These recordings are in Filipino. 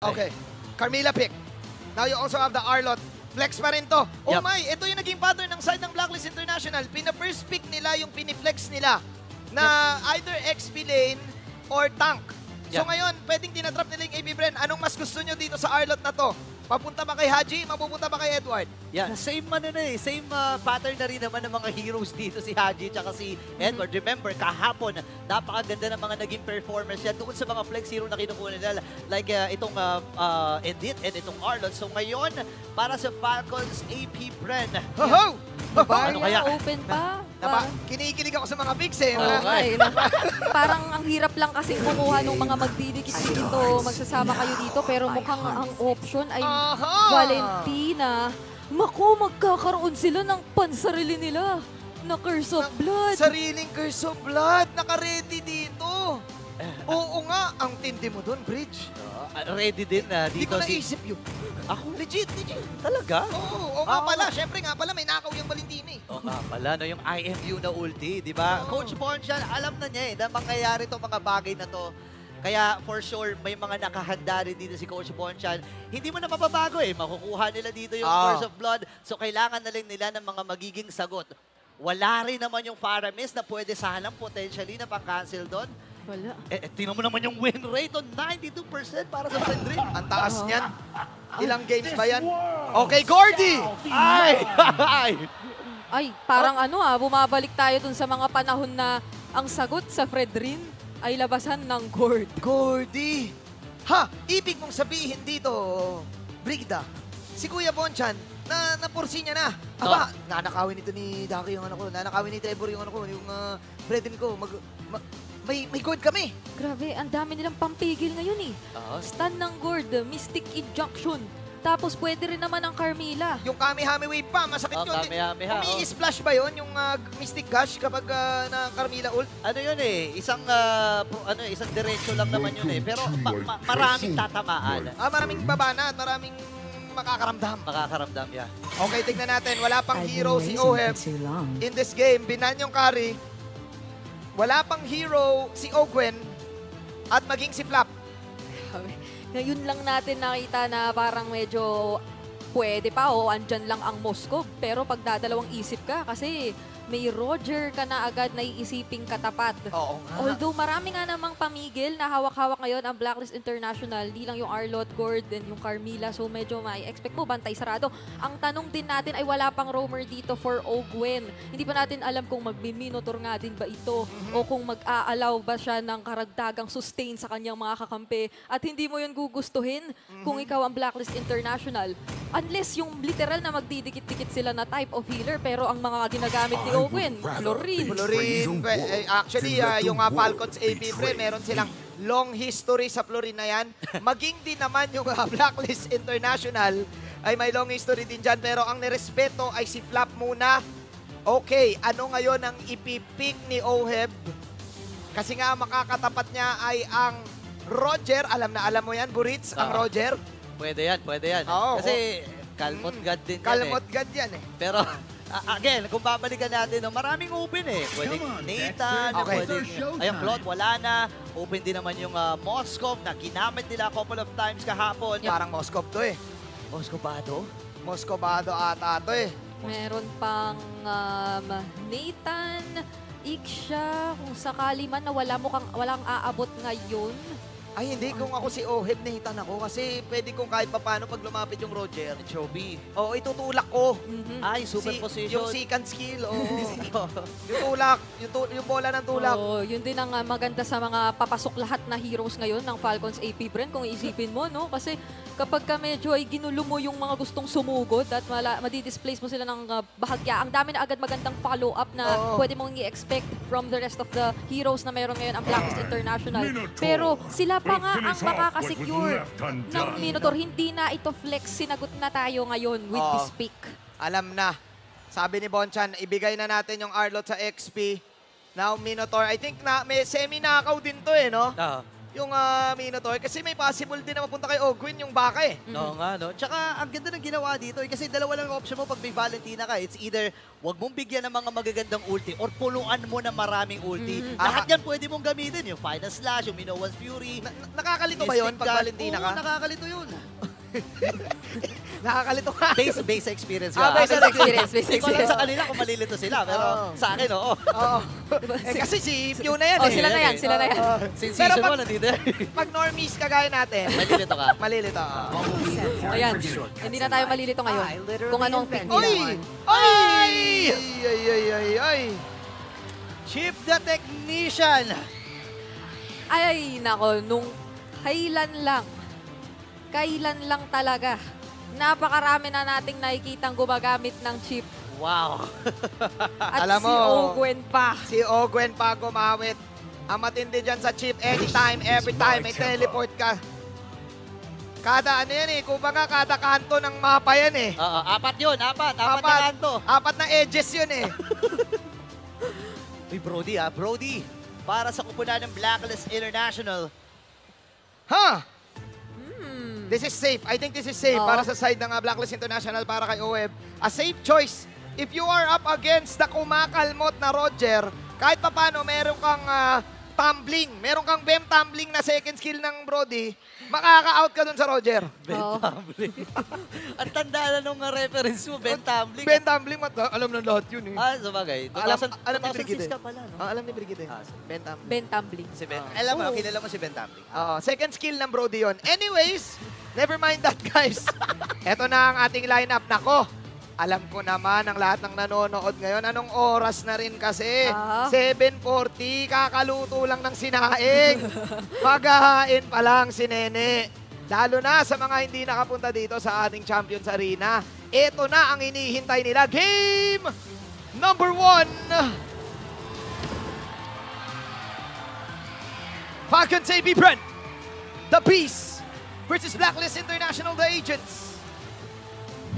Okay. Carmilla pick. Now you also have the Arlot. Flex pa rin to. Oh Yup. my, ito yung naging pattern ng side ng Blacklist International. Pina-first pick nila yung piniflex nila na either XP lane or tank. So Yup. ngayon, pwedeng tinatrap nila yung AB Bren. Anong mas gusto nyo dito sa Arlot na to? Papunta ba kay Haji? Mapupunta ba kay Edward? Yeah, same same pattern na rin naman ng mga heroes dito si Haji at si Edward. Remember, kahapon, napakaganda ng mga naging performance yan doon sa mga flex hero na kinukuha nila. Like itong Edit and itong Arlot. So ngayon, para sa Falcons AP Bren. Ho-ho! Ano kaya? Open pa. Kinikilig ako sa mga bigs eh. Okay. Parang ang hirap lang kasi kumuha ng mga magdidikit dito. Magsasama kayo dito. Pero mukhang ang option ay Valentina. Maku, magkakaroon sila ng pansarili nila na Curse of Blood. Sariling Curse of Blood. Naka-ready dito. Oo nga, ang tindi mo doon, Bridge. Ready din na Hindi dito ko si... naisip yun. Ako, legit. Talaga? Oo nga pala. Siyempre nga pala, may nakaw yung Valentina eh. Oo nga pala, no, yung IMU na ulti, di ba? Coach Bonchan, alam na niya na mangyayari itong mga bagay na to. Kaya for sure, may mga nakahanda rin dito si Coach Bonchan. Hindi mo na mababago eh. Makukuha nila dito yung Curse of Blood. So kailangan na lang nila ng mga magiging sagot. Wala rin naman yung Faramis na pwede sanang potentially na pang-cancel doon. Wala. Tingnan mo naman yung win rate on 92% para sa Fredrin. Ang taas niyan. Ilang games ba yan? Okay, Gordy! Ay, parang bumabalik tayo dun sa mga panahon na ang sagot sa Fredrin ay labasan ng Gord. Gordy! Ha! Ibig mong sabihin dito, Brigda, si Kuya Bonchan, napursi niya na. Aba, nanakawin ito ni Daki yung ano ko, nanakawin ni Trevor yung ano ko, yung Fredrin ko. May Gord kami. Grabe, ang dami nilang pampigil ngayon eh. Stun ng Gord, Mystic Injunction. Tapos pwede rin naman ang Carmilla. Yung Kamehame Wave pa, masakit yun. Kamehame, Umi-splash ba yun, yung Mystic Gush kapag na Carmilla ult? Ano yun eh, isang diretso lang naman yun eh. Pero maraming tatamaan. Maraming babana at maraming makakaramdam. Yeah. Okay, tignan natin. Wala pang hero si Oheb in this game. Binan yung carry. Wala pang hero si Ogwen at maging si Flap. Ngayon lang natin nakita na parang medyo pwede pa o andyan lang ang Moskov. Pero pag dadalawang isip ka kasi may Roger ka na agad na iisiping katapat. Oo nga. Although marami nga namang pamigil na hawak-hawak ngayon ang Blacklist International. Di lang yung Arlot, Gord, and yung Carmilla. So medyo may expect mo, bantay sarado. Ang tanong din natin ay wala pang roamer dito for Ogwen. Hindi pa natin alam kung magmi-minotaur nga din ba ito o kung mag-aalaw ba siya ng karagdagang sustain sa kanyang mga kakampi. At hindi mo yun gugustuhin kung ikaw ang Blacklist International. Unless yung literal na magdidikit-dikit sila na type of healer pero ang mga ginagamit ni Ogwen, Florin. Actually, yung Falcons AP Pre, meron silang long history sa Florin na yan. Maging din naman yung Blacklist International ay may long history din dyan. Pero ang nirespeto ay si Flap muna. Okay, ano ngayon ang ipipick ni Oheb? Kasi nga makakatapat niya ay ang Roger. Alam mo yan, Burits, ang Roger. Pwede yan. Oo, Kasi Kalmot God din yan Kalmot God yan eh. Pero again, kung babalikan natin, maraming open eh. Pwedeng Nathan, pwedeng ayun, Claude, wala na. Open din naman yung Moskov na ginamit nila a couple of times kahapon. Parang Moskov to eh. Moskobado? Moskobado ata to eh. Meron pang Nathan, Iksha, kung sakali man na walang aabot ngayon. Ay, hindi. Kung ako si Oheb, nahitan ako. Kasi pwede kong kahit papano pag lumapit yung Roger. Chobi. Oo, itutulak ko. Ay, super position. Yung second skill, oo. Yung tulak, yung bola ng tulak. Oo, yun din ang maganda sa mga papasok lahat na heroes ngayon ng Falcons AP Bren, kung iisipin mo, no? Kasi kapag ka medyo ay ginulo mo yung mga gustong sumugod at madi-displace mo sila ng bahagya, ang dami na agad magandang follow-up na pwede mong i-expect from the rest of the heroes na meron ngayon ang Blacklist International. Pero sila pa nga ang makakasecure ng Minotaur. Hindi na ito flex. Sinagot na tayo ngayon with this pick. Alam na. Sabi ni Bonchan, ibigay na natin yung Arlot sa XP. Now, Minotaur, I think na may semi-knockout din to eh, no? yung Minotaur. Kasi may possible din na mapunta kay Ogwin yung baka eh. Oo nga, no? Tsaka, ang ganda ng ginawa dito kasi dalawa lang ang option mo pag may Valentina ka. It's either wag mong bigyan ng mga magagandang ulti or puluan mo ng maraming ulti. Lahat yan pwede mong gamitin. Yung Final Slash, yung Minowan's Fury. Nakakalito ba yun pag Valentina ka? Oo, nakakalito yun. Nakakalito ka. Base experience ka. Base experience. Hindi ko alam sa kanila kung malilito sila, pero sa akin, oo. Oo. Kasi si Pew na yan Oh, eh. sila na yan, sila na yan. Since Pero season pag- 1, nandito. Pag normies kagaya natin, Malilito ka. malilito. Ayan, hindi na tayo malilito ngayon kung anong pick Oy! nila. Ay! Ay! Chip the Technician. Ay, nako, nung kailan lang talaga, napakarami na nating nakikitang gumagamit ng chip. Wow. At Alam si mo, Ogwen pa. Si Ogwen pa gumawit. Ang matindi dyan sa chip, anytime, every time, may teleport ka. Kada ano yan eh, kumbaga kada kanto ng mapa yan eh. Oo, apat yun, apat na kanto. Apat na edges yun eh. Uy, Brody Brody. Para sa kupunan ng Blacklist International. Huh? This is safe. I think this is safe Oo. para sa side ng Blacklist International para kay OWeb. A safe choice. If you are up against the kumakalmot na Roger, kahit papano meron kang tumbling, meron kang Bem tumbling na second skill ng Brody, makaka-out ka dun sa Roger. Ben Oo. Tumbling. Ang tanda na nung reference mo, Ben Tumbling. Ben tumbling, alam na lahat yun eh. Sabagay. Alam ni 2006 Brigide. ka pala, no? Alam ni Brigide. Ah, Ben tumbling. Ben Tumbling. Si Ben. Alam mo, kilala mo si Ben Tumbling. Oo, second skill ng Brody yun. Anyways, never mind that guys. Ito na ang ating lineup. Nako, alam ko naman ang lahat ng nanonood ngayon. Anong oras na rin kasi? 7:40, kakaluto lang ng sinaing. Maghahain pa lang si Nene. Lalo na sa mga hindi nakapunta dito sa ating Champions Arena. Ito na ang hinihintay nila. Game number 1. Falcons AB Brent, The Beast versus Blacklist International, The Agents.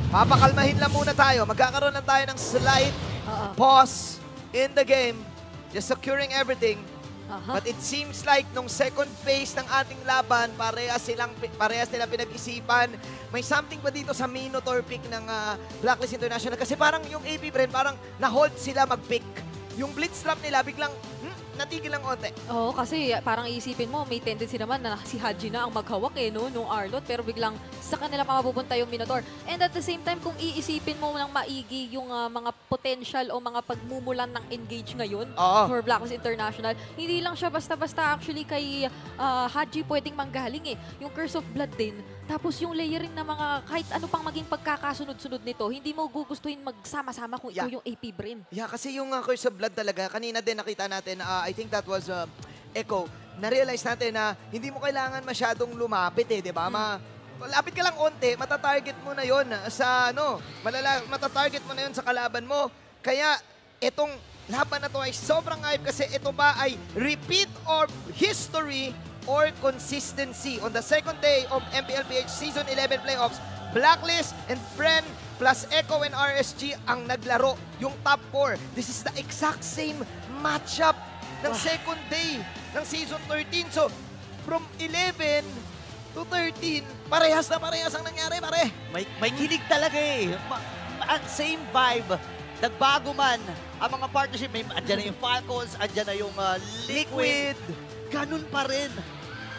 Papakalmahin lang muna tayo. Magkakaroon lang tayo ng slight pause in the game. Just securing everything. But it seems like nung second phase ng ating laban, parehas nilang pinag-isipan. May something ba dito sa Minotaur pick ng Blacklist International? Kasi parang yung AP Bren, parang na-hold sila mag-pick. Yung blitz trap nila, biglang natigil lang onte. Oo, kasi parang iisipin mo, may tendency naman na si Haji na ang maghawak no, nung Arlot, pero biglang sa kanila pa mapupunta yung Minotaur. And at the same time, kung iisipin mo ng maigi yung mga potential o mga pagmumulan ng engage ngayon for Blacklist International, hindi lang siya basta-basta actually kay Haji pwedeng manggaling eh. Yung Curse of Blood din, tapos yung layering na mga kahit ano pang maging pagkakasunod-sunod nito, hindi mo gugustuhin magsama-sama kung ikaw yung AP Bren. Yeah, kasi yung Curse of Blood talaga, kanina din nakita natin, I think that was Echo, na-realize natin na hindi mo kailangan masyadong lumapit eh, di ba? Lapit ka lang onte, matatarget mo na yon sa matatarget mo na yon sa kalaban mo. Kaya itong laban na to ay sobrang hype kasi ito ba ay repeat or history or consistency. On the second day of MPLPH Season 11 Playoffs, Blacklist and Bren plus Echo and RSG ang naglaro, yung top 4. This is the exact same matchup ng second day ng Season 13. So, from 11 to 13, parehas na parehas ang nangyari, pare. May kilig talaga eh. Same vibe. Nagbago man ang mga partnership. Andyan na yung Falcons, andyan na yung Liquid. Ganun pa rin.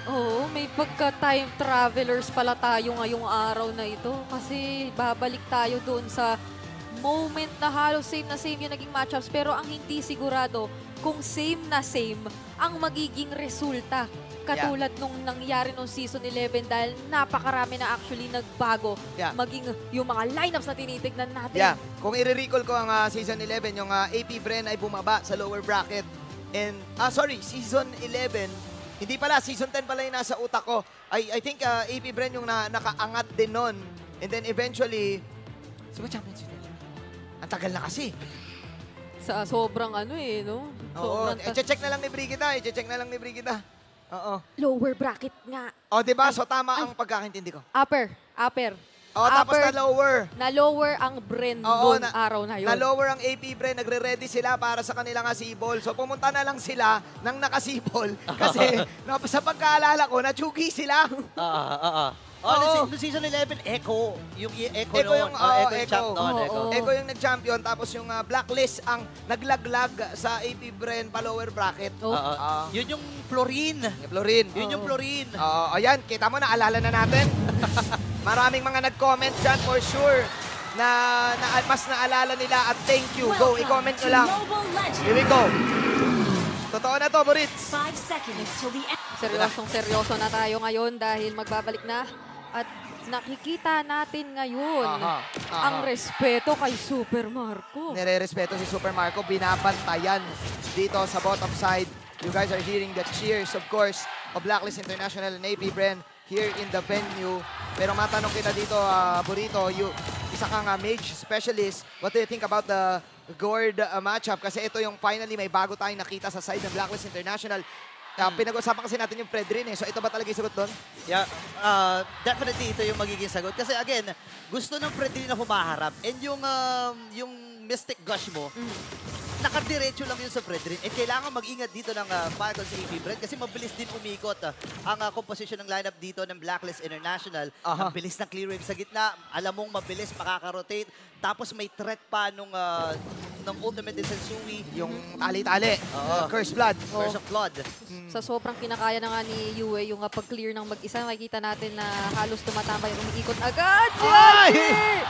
Oo, may pagka-time travelers pala tayo ngayong araw na ito. Kasi babalik tayo doon sa moment na halos same na same yung naging matchups. Pero ang hindi sigurado kung same na same ang magiging resulta. Katulad nung nangyari nung Season 11 dahil napakarami na actually nagbago. Maging yung mga lineups na tinitignan natin. Yeah, kung i-recall ko ang Season 11, yung AP Bren ay bumaba sa lower bracket. And, Season 11, hindi pala, Season 10 pala yung nasa utak ko. I think AP Bren yung nakaangat din nun. And then eventually, sino ba champions yun? Ang tagal na kasi. Sa sobrang no? Oo, i-check na lang ni Brigida. Oo. Lower bracket nga. O, diba? So, tama ang pagkakaintindi ko. Upper. Tapos upper, na-lower. na-lower ang Bren Oo, noong araw na yun. Na-lower ang AP Bren, nagre-ready sila para sa kanilang asibol. So pumunta na lang sila ng nakasibol kasi sa pagkaalala ko, natsugi sila. Oh, noong season 11, Echo. Yung Echo Echo noon. yung, Echo yung Echo. champ noon. Oo. Echo. Eko yung nag-champion, tapos yung Blacklist ang naglaglag sa AP Bren pa lower bracket. Oh. Yun yung Florine. Florin. Yun yung Florine. Ayan, kita mo, naalala na natin. Maraming mga nag-comment dyan for sure na mas naalala nila at thank you. Go, i-comment nyo lang. Here we go. Totoo na to, Burits. 5 seconds till the end. Seryosong-seryoso na tayo ngayon dahil magbabalik na. At nakikita natin ngayon ang respeto kay Super Marco. Nire-respeto si Super Marco, binabantayan dito sa bottom side. You guys are hearing the cheers, of course, of Blacklist International and AP Bren here in the venue. Pero matanong kita dito, Burrito, isa kang mage specialist. What do you think about the Gord matchup? Kasi ito yung finally may bago tayong nakita sa side ng Blacklist International. Pinag-usapan kasi natin yung Fredrin eh. So ito ba talaga yung sagot doon? Yeah, definitely ito yung magiging sagot. Kasi again, gusto ng Fredrin na humaharap. And yung Mystic Gush mo, nakadiretso lang yun sa Fredrin. And kailangan mag-ingat dito ng Falcons AP Bren kasi mabilis din umikot ang composition ng lineup dito ng Blacklist International. Ang bilis ng clear wave sa gitna. Alam mong mabilis makaka-rotate. Tapos may threat pa nung Ultimate din Sensui. Yung tali-tali. Curse Blood. Curse of Blood. Sa sobrang kinakaya na nga ni Yue, yung pag-clear ng mag-isa, makikita natin na halos tumatambay, umiikot agad si Ay! Archie!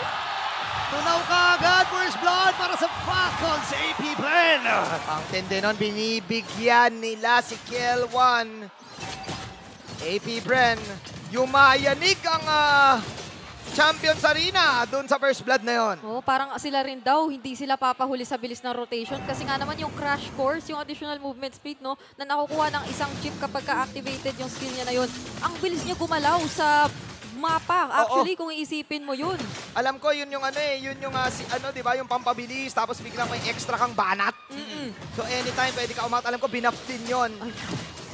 Tunaw ka agad, First Blood para sa Falcons AP Bren. Ang tindi nun, binibigyan nila si Kiel1. AP Bren, yumayanig ang Champions Arena dun sa First Blood na yon. Oh, parang sila rin daw, hindi sila papahuli sa bilis ng rotation kasi nga naman yung crash course, yung additional movement speed, no, na nakukuha ng isang chip kapag ka-activated yung skill niya na yun. Ang bilis niya gumalaw sa mapa. Actually, kung iisipin mo yun. Alam ko yun yung yun yung di ba, yung pampabilis tapos biglang may extra kang banat. So anytime pwede ka umat. Alam ko binap din yun.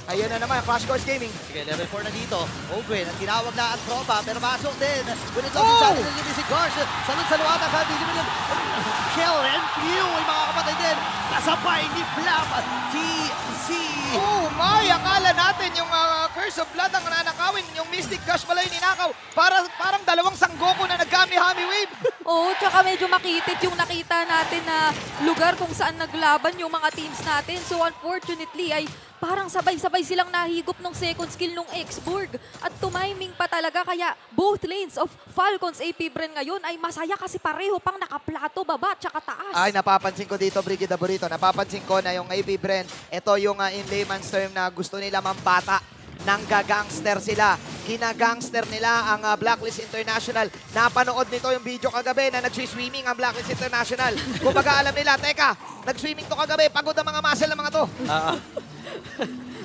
Ayun na naman, Crash Course Gaming. Sige, level 4 na dito. Ogwin, ang tinawag na ang tropa, pero masok din. Gunit lang din sa atin ng si Garsh. Salud sa luwata, hindi mo yun. Kill and Pew, yung mga kapatid din. Kasabay ni Flap, Oh my, akala natin yung Curse of Blood ang nanakawin. Yung Mystic Gush pala yung ninakaw. Parang dalawang Sangoku na nag-Kami-Hami Wave. Oo, tsaka medyo makitit yung nakita natin na lugar kung saan naglaban yung mga teams natin. So unfortunately ay parang sabay-sabay silang nahigop ng second skill nung X-Borg. At tumiming pa talaga kaya both lanes of Falcons AP Bren ngayon ay masaya kasi pareho pang nakaplato baba tsaka taas. Ay, napapansin ko dito, Brigida Burrito. Napapansin ko na yung AP Bren, ito yung in layman's term na gusto nila mambata. Nanggagangster sila. Ginagangster nila ang Blacklist International. Napanood nito yung video kagabi na nag-swimming ang Blacklist International. Kumbaga alam nila, teka, nag-swimming to kagabi, pagod ang mga muscle ng mga to.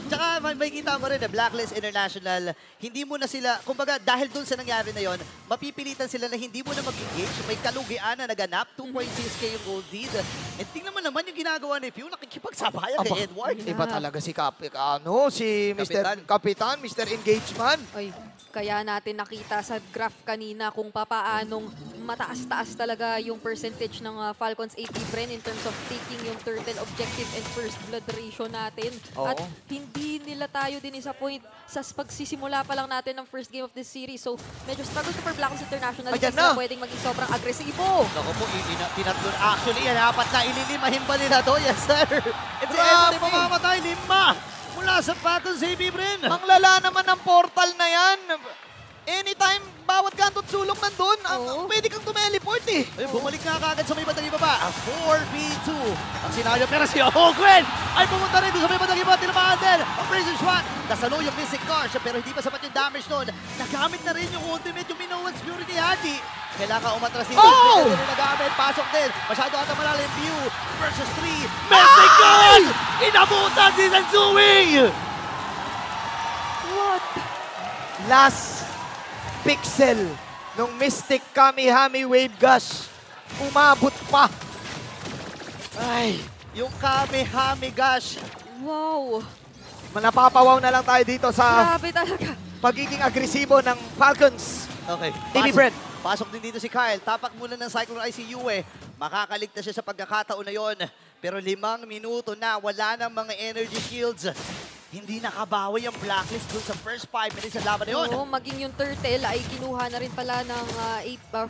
Tsaka may kita mo rin na Blacklist International, hindi mo na sila, kumbaga dahil dun sa nangyari na yon, mapipilitan sila na hindi mo na mag-engage. May kalugian na naganap, 2.6k yung gold lead. And tingnan mo naman yung ginagawa ni Pew, nakikipagsabayan kay Edward. Iba talaga si si Mr. Kapitan, Mr. Engagement. Ay, kaya natin nakita sa graph kanina kung papaanong mataas-taas talaga yung percentage ng Falcons AP Bren in terms of taking yung turtle objective and first blood ratio natin. Oo. At hindi nila tayo din-disappoint sa pagsisimula pa lang natin ng first game of this series. So, medyo struggle to for Blacklist International. Ayan Hindi sila na. pwedeng maging sobrang agresibo. Naku po, tinatlon. Actually, yan, apat na ililimahin ba nila to? Yes, sir. And si Grabe. Edward ay mamamatay, 5 mula sa Falcons AP Bren. Ang lala naman ng portal na yan. Anytime, bawat kanto't sulong nandun, Oo. pwede kang tumeleport eh. Ayun, bumalik nga kagad sa may bandang ibaba. 4v2 ang scenario. Pero si Ogwen ay pumunta rin doon sa may bandang iba. Tinamaan din ang prison shot. Nasalo yung Mystic Gush, pero hindi pa sapat yung damage doon. Nagamit na rin yung ultimate, yung Minoan's Fury ni Haji. Kailangan umatras dito. Oh! Hindi na nagamit. Pasok din. Masyado ata malalim. View versus 3. Mystic Gush! Inabutan si Sensui! What? Last pixel nung Mystic Kami-Hami Wave Gush. Umabot pa. Ay, Yung Kamehame Gush. Wow. napapawaw na lang tayo dito sa Grabe talaga. pagiging agresibo ng Falcons. Okay. AB Bren. Pasok din dito si Kyle. Tapak muna ng Cyclone ICU eh. Makakaligtas siya sa pagkakataon na yon. Pero 5 minuto na, wala ng mga energy shields. Hindi nakabawi ang Blacklist dun sa first 5 minutes sa laban na yun. Oo, maging yung Turtle ay kinuha na rin pala ng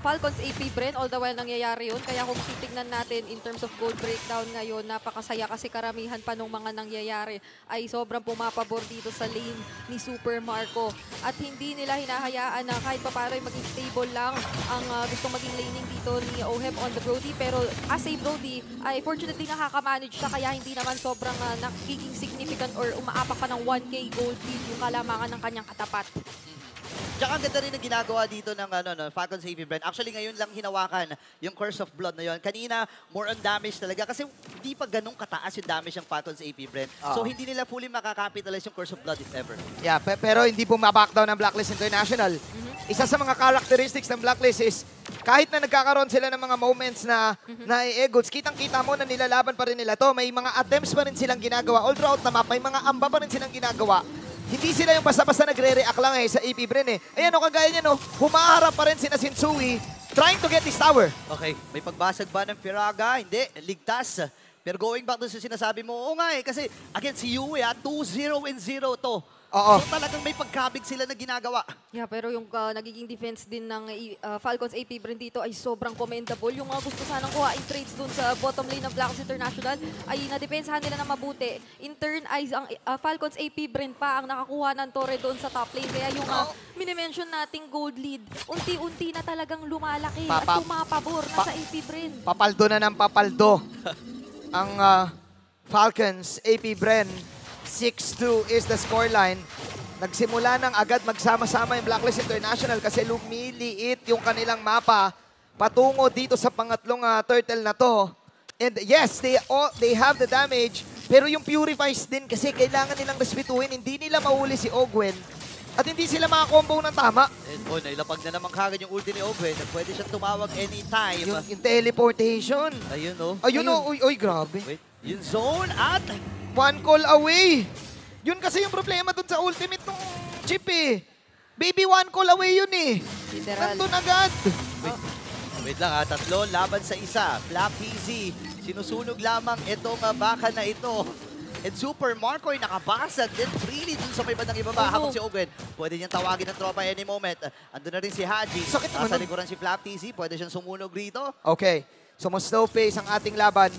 Falcons AP Bren, all the while nangyayari yun. Kaya kung titignan natin in terms of gold breakdown ngayon, napakasaya kasi karamihan pa nung mga nangyayari ay sobrang pumapabor dito sa lane ni Super Marco. At hindi nila hinahayaan na kahit pa paano ay maging stable lang ang gustong maging laning dito ni Oheb on the Brody. Pero as a Brody, ay fortunately nakaka-manage siya kaya hindi naman sobrang nagiging significant or umaapa pa ng 1K gold lead yung kalamangan ng kanyang katapat. Tsaka ang ganda rin ang ginagawa dito ng Falcons AP Bren. Actually, ngayon lang hinawakan yung Curse of Blood na yon. Kanina, more on damage talaga. Kasi hindi pa ganun kataas yung damage ng Falcons AP Bren. So, hindi nila fully makakapitalize yung Curse of Blood if ever. Yeah, pero hindi bumabackdown ng Blacklist International. Isa sa mga characteristics ng Blacklist is kahit na nagkakaroon sila ng mga moments na na-e-goods, kitang-kita mo na nilalaban pa rin nila to. May mga attempts pa rin silang ginagawa. All throughout the map, may mga amba pa rin silang ginagawa. Hindi sila yung basta-basta nagre-react lang sa AP Bren eh. Ayan o, kagaya niya no, humaharap pa rin sina Shinsui trying to get this tower. Okay, may pagbasag ba ng Firaga? Hindi, ligtas. Pero going back doon sa sinasabi mo, oo nga eh, kasi against si Yue 2-0-0 to. Oo. So talagang may pagkabig sila na ginagawa. Yeah, pero yung nagiging defense din ng Falcons AP Bren dito ay sobrang commendable. Yung mga gusto sanang kuhain trades dun sa bottom lane ng Blacklist International ay nadepensahan nila na mabuti. In turn ay ang Falcons AP Bren pa ang nakakuha ng torre doon sa top lane. Kaya yung minimension nating gold lead, unti-unti na talagang lumalaki at pumapabor na sa AP Bren. Papaldo na ng papaldo. Ang Falcons AP Bren 6-2 is the scoreline. Nagsimula nang agad magsama-sama yung Blacklist International kasi lumiliit yung kanilang mapa patungo dito sa pangatlong turtle na to. And yes, they have the damage, pero yung purifies din kasi kailangan nilang respetuhin. Hindi nila mahuli si Ogwen at hindi sila makakombo ng tama. And nailapag na naman kagad yung ulti ni Ogwen. Pwede siyang tumawag anytime. Yung teleportation. Ayun o. Ayun o, uy, grabe. Wait, yung zone at... One call away. Yun kasi yung problema dun sa ultimate ng chip eh. Baby, one call away yun eh. Literal. Nandun agad. Wait lang tatlo laban sa isa. Flap PZ, sinusunog lamang itong baka na ito. And Super Marco ay nakabasag din freely dun sa may bandang ibaba. Habang si Ogwen, pwede niyang tawagin ng tropa any moment. Andun na rin si Haji. Sakit naman Nasa likuran si Flap TZ, pwede siyang sumunog rito. Okay, so mas slow pace ang ating laban.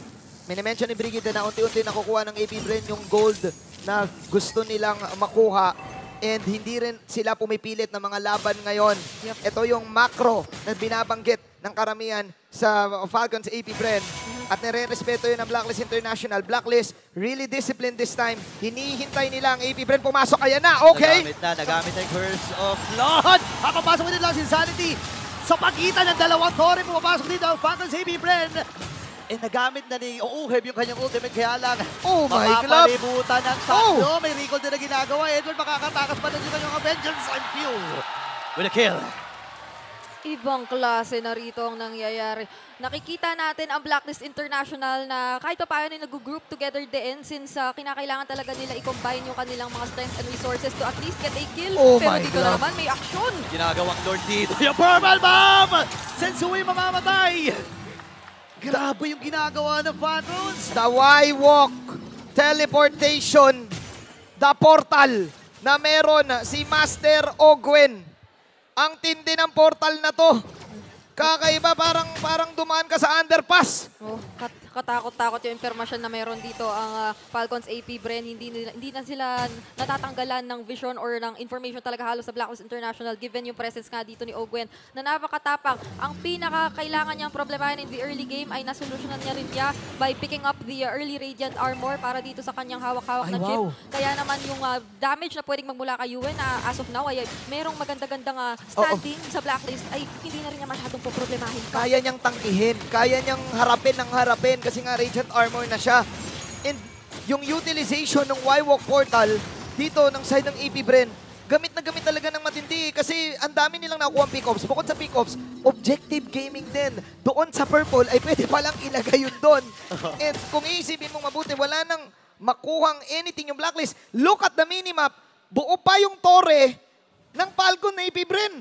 Minimension ni Brigida na unti-unti nakukuha ng AP Bren yung gold na gusto nilang makuha. And hindi rin sila pumipilit ng mga laban ngayon. Yep. Ito yung macro na binabanggit ng karamihan sa Falcons AP Bren. At nire-respeto yun ng Blacklist International. Blacklist, really disciplined this time. Hinihintay nila ang AP Bren pumasok. Ayan na, okay! Nagamit na yung Curse of Blood. Papapasok din lang si Insanity. Sa pagitan ng dalawang torre, pumapasok dito ang Falcons AP Bren. Nagamit na ni Oheb yung kanyang ultimate, kaya lang Oh my God! mapapalibutan ng tatlo. May recall din na ginagawa. Edward makakatakas pa na yung kanyang Avengers and Fuel with a kill. Ibang klase na rito ang nangyayari. Nakikita natin ang Blacklist International na kahit pa paano nag-group together din since kinakailangan talaga nila i-combine yung kanilang mga strengths and resources to at least get a kill. Oh Pero my dito God. na naman may aksyon. Ginagawang Lord dito. Yung Purple Bomb! Sensui mamamatay! Grabe yung ginagawa ng Falcons. The Y-Walk, teleportation, the portal na meron si Master Ogwen. Ang tindi ng portal na to. Kakaiba, parang dumaan ka sa underpass. Oh, katakot-takot yung impormasyon na meron dito ang Falcons AP Bren. Hindi na sila natatanggalan ng vision or ng information talaga halos sa Blacklist International given yung presence nga dito ni Ogwen na napakatapang. Ang pinakakailangan niyang problemahin in the early game ay nasolusyonan niya rin niya by picking up the early Radiant Armor para dito sa kanyang hawak-hawak na chip. Kaya naman yung damage na pwedeng magmula kay Yuen na as of now ay merong maganda-gandang standing sa Blacklist ay hindi na rin niya masyadong problemahin pa. Kaya niyang tangkihin, kaya niyang harapin ng harapin kasi nga Radiant Armor na siya. And yung utilization ng Y-Walk portal dito ng side ng AP Bren, gamit na gamit talaga ng matindi kasi ang dami nilang nakuha ang pick-offs. Bukod sa pick-offs, objective gaming din. Doon sa purple ay pwede palang ilagay yun doon. And kung iisipin mong mabuti, wala nang makuhang anything yung Blacklist. Look at the minimap. Buo pa yung torre. ng Falcon na AP Bren.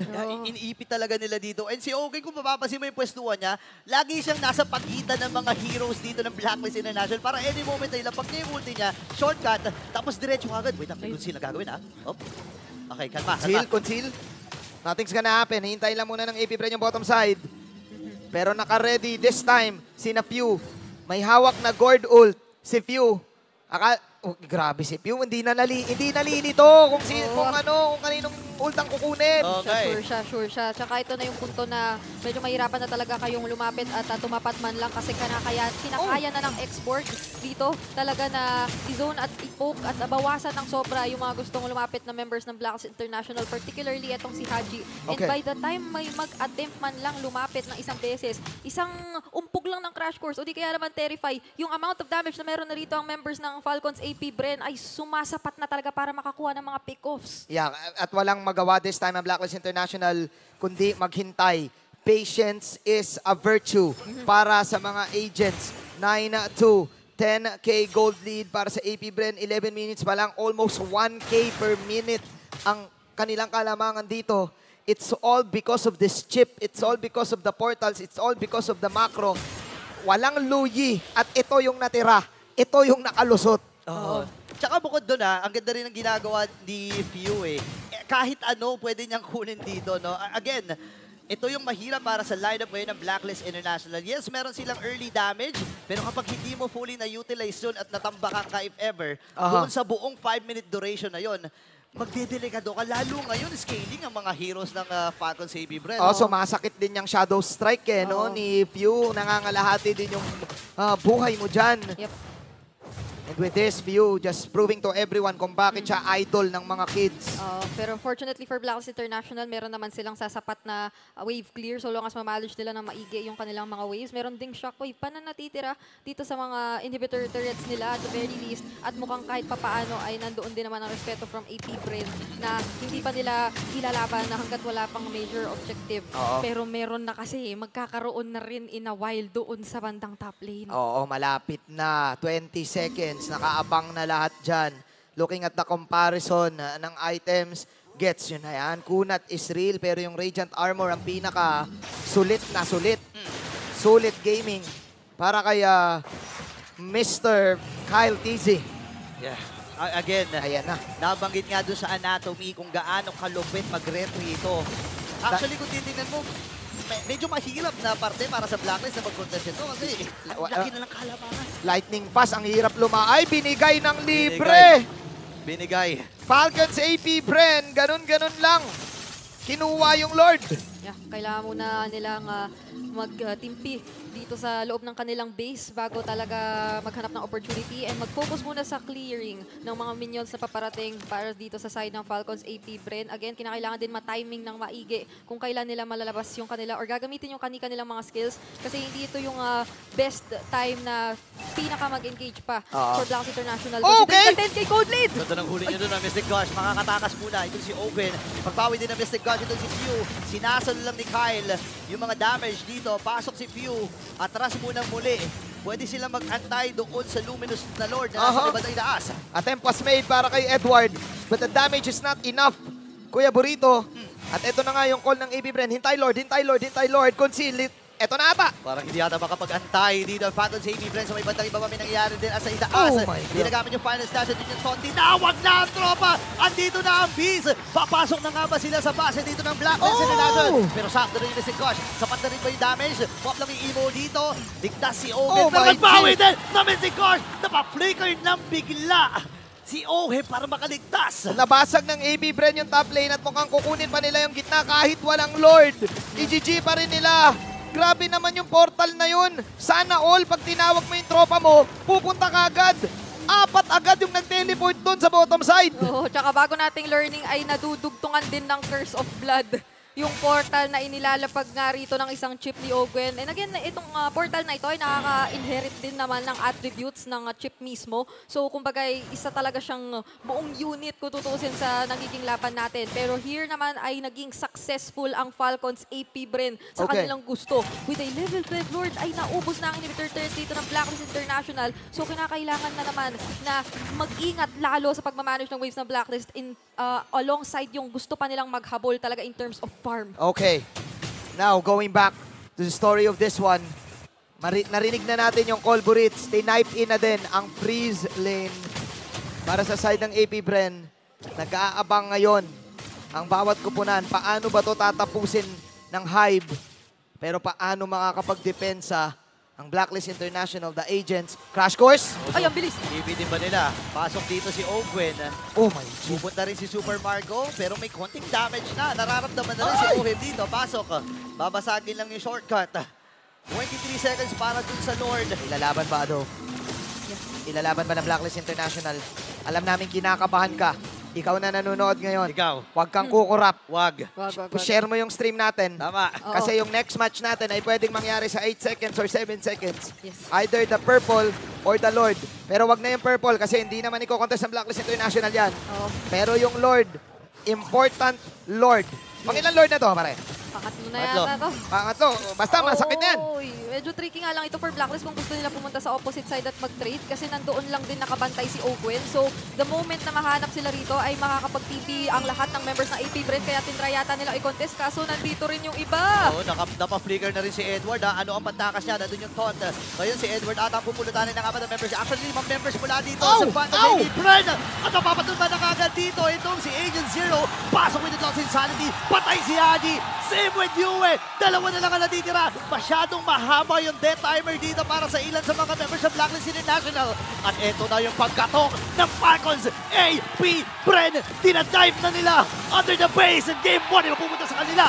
Iniipit talaga nila dito. And si Ogen, kung mapapansin mo yung pwestuhan niya, lagi siyang nasa pagitan ng mga heroes dito ng Blacklist International para any moment ay lapag niya yung ulti niya, shortcut, tapos diretso agad. Wait, may conceal na gagawin ha? Oh. Okay, kalma. Conceal. Nothing's gonna happen. Hintay lang muna ng AP Bren yung bottom side. Pero naka-ready this time si na Few. May hawak na Gord ult si Few. Grabe si Pew, hindi nalilito kung kaninong ultang kukunin. Okay. Sure siya. Tsaka ito na yung punto na medyo mahirapan na talaga kayong lumapit at tumapat man lang kasi kinakaya na ng export dito. Talaga na i-zone at i-poke at bawasan ng sobra yung mga gustong lumapit na members ng Blacklist International, particularly itong si Haji. And by the time may mag-attempt man lang lumapit ng isang beses, isang umpog lang ng crash course o di kaya naman terrify, yung amount of damage na meron na rito ang members ng Falcons AP Bren ay sumasapat na talaga para makakuha ng mga pick-offs. Yeah, at walang magawa this time ang Blacklist International kundi maghintay. Patience is a virtue para sa mga agents. 9-2, 10K gold lead para sa AP Bren. 11 minutes pa lang, almost 1K per minute ang kanilang kalamangan dito. It's all because of this chip. It's all because of the portals. It's all because of the macro. Walang luyi at ito yung natira. Ito yung nakalusot. Tsaka bukod doon ang ganda rin ng ginagawa ni Few kahit ano pwede niyang kunin dito, no? Again, ito yung mahirap para sa lineup ngayon ng Blacklist International. Yes, meron silang early damage, pero kapag hindi mo fully na-utilize yun at natambakan ka if ever, doon sa buong 5-minute duration na yun, magdedelikado ka. Lalo ngayon, scaling ang mga heroes ng Falcons AB Bren. So masakit din yung Shadow Strike ni Few. Nangangalahati din yung buhay mo dyan. Yep. And with this View, just proving to everyone kung bakit siya idol ng mga kids. Pero fortunately for Blacklist International, meron naman silang sasapat na wave clear so long as ma-manage nila ng maigi yung kanilang mga waves. Meron ding shockwave pa na natitira dito sa mga inhibitor turrets nila at the very least. At mukhang kahit papaano ay nandoon din naman ang respeto from AP Bren na hindi pa nila ilalaban na hanggat wala pang major objective. Pero meron na kasi magkakaroon na rin in a while doon sa bandang top lane. Oo, malapit na. 20 seconds. Nakaabang na lahat dyan. Looking at the comparison ng items, gets yun na yan. Kunat is real, pero yung Radiant Armor ang pinaka sulit na sulit. Sulit gaming para kay Mr. Kyle TZ. Yeah. Again, ayan na. Nabanggit nga doon sa anatomy kung gaano kalupit mag-retry ito. Actually, kung titignan mo, medyo mahirap na parte para sa Blacklist na mag-contest ito kasi laki na lang kalamangan. Lightning Pass, ang hirap lumaay. Binigay ng libre. Binigay. Falcons AP Bren, ganun-ganun lang. Kinuha yung Lord. Yeah, kailangan muna nilang magtimpi dito sa loob ng kanilang base bago talaga maghanap ng opportunity and mag-focus muna sa clearing ng mga minions na paparating para dito sa side ng Falcons AP Bren. Again, kinakailangan din ma-timing ng maigi kung kailan nila malalabas yung kanila or gagamitin yung kanilang mga skills kasi hindi ito yung best time na pinaka mag-engage pa for Blacklist International. Okay! 10K gold lead! Ganda ng huli niya doon ang Mystic Gosh. Makakatakas muna. Ito si Owen. Pagpawi din ng Mystic Gosh. Ito si Few. Sinasalo lang ni Kyle yung mga damage dito. Pasok si Few. Atras muna muli. Pwede silang mag-antay doon sa Luminous na Lord na nasa ibang itaas. Attempt was made para kay Edward, but the damage is not enough. Kuya Burrito. At ito na nga yung call ng AB Bren. Hintay Lord, hintay Lord, hintay Lord. Conceal it. Ito na ata. Parang hindi ata makapag-antay dito ang Falcons AB Bren sa may bandang iba pa may nangyayari din at sa itaas. Oh my God. Ginagamit yung final stash at yung Tonti. Nawag na ang tropa! Andito na ang Bees! Papasok na nga ba sila sa base dito ng Blacklist International? Pero sakto rin yung Mystic Gosh. Sapat na rin ba yung damage? Pop lang yung emo dito. Ligtas si Owen. Pero nagbawi din na Mystic Gosh! Napaflicker ng bigla si Ohe para makaligtas. Nabasag ng AB Bren yung top lane at mukhang kukunin pa nila yung gitna kahit walang Lord. I-GG pa rin nila. Grabe naman yung portal na yun. Sana all, pag tinawag mo yung tropa mo, pupunta ka agad. 4 agad yung nag-teleport doon sa bottom side. Tsaka bago nating learning ay nadudugtungan din ng Curse of Blood yung portal na inilalapag nga rito ng isang chip ni Ogwen. And again, itong portal na ito ay nakaka-inherit din naman ng attributes ng chip mismo. So, kumbaga, isa talaga siyang buong unit kung tutusin sa nagiging laban natin. Pero here naman ay naging successful ang Falcons AP Bren sa kanilang gusto. With a level 12 Lord ay naubos na ang inhibitor turret dito ng Blacklist International. So, kinakailangan na naman na mag-ingat lalo sa pagmamanage ng waves ng Blacklist alongside yung gusto pa nilang maghabol talaga in terms of farm. Okay. Now, going back to the story of this one, narinig na natin yung Colburits. They knife in na din ang freeze lane para sa side ng AP Bren. Nag-aabang ngayon ang bawat kupunan. Paano ba to tatapusin ng Hive? Pero paano makakapagdepensa ang Blacklist International, the agents? Crash course? Ay, ang bilis! Ibitin ba nila? Pasok dito si Ogwen. Oh my God. Pupunta rin si Super Marco, pero may konting damage na. Nararamdaman na rin si Ohel dito. Pasok. Babasagin lang yung shortcut. 23 seconds para dun sa Lord. Ilalaban ba, Ado? Ilalaban ba ng Blacklist International? Alam namin kinakabahan ka. Ikaw na nanonood ngayon. Ikaw. Huwag kang kukurap. Wag. Share mo yung stream natin. Tama. Oo. Kasi yung next match natin ay pwedeng mangyari sa 8 seconds or 7 seconds. Yes. Either the Purple or the Lord. Pero wag na yung Purple kasi hindi naman iko-contest ng Blacklist International yan. Oo. Pero yung Lord, important Lord. Pangilan Lord na to, pare? Pangatlo na Pangatlo. yata to. Pangatlo, basta masakit na yan. Oy, medyo tricky nga lang ito for Blacklist kung gusto nila pumunta sa opposite side at mag-trade kasi nandoon lang din nakabantay si Ogwen. So, the moment na mahanap sila rito ay makakapag-TP ang lahat ng members ng AP Bren kaya tinry yata nilang i-contest kaso nandito rin yung iba. Oo, napa-flicker na rin si Edward. Ano ang pantakas niya? Nandun yung taunt. Ngayon si Edward ata pupulutanin ng apat na members. Actually, 5 members mula dito Ow! sa banda Ow! ni Bren. At napapatulba na kagad dito. Itong si Agent Zero. Pasok with the Toxic Insanity. Patay si Haji. Same with Yue. Dalawa na lang ang natitira. Masyadong mahaba yung death timer dito para sa ilan sa mga members ng Blacklist International. At eto na yung pagkatok ng Falcons. AP Bren. Dinadive na nila under the base. And game 1 ay mapupunta sa kanila.